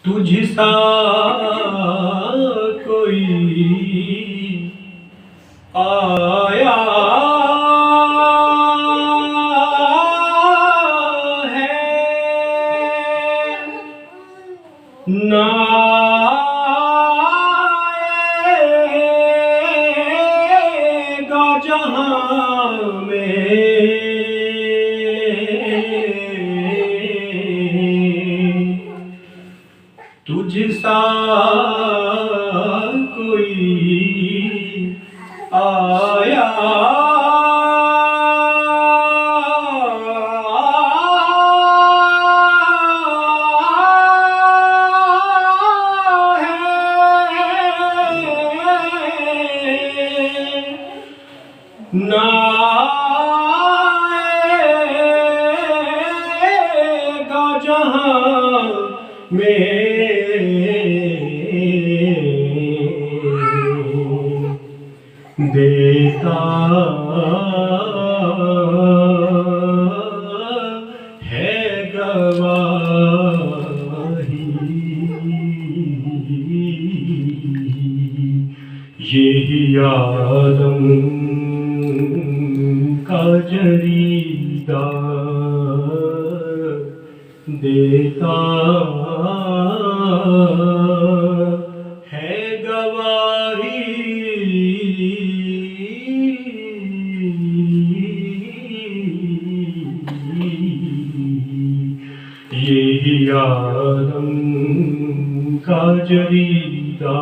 تجھ سا کوئی آیا ہے نہ آئے گا جہاں میں تجھ سا کوئی آیا ہے نہ آئے گا جہاں میں دیتا ہے گواہی یہی عالم کا جریدہ دیتا ہے گواہی یہی عالم کا جریدہ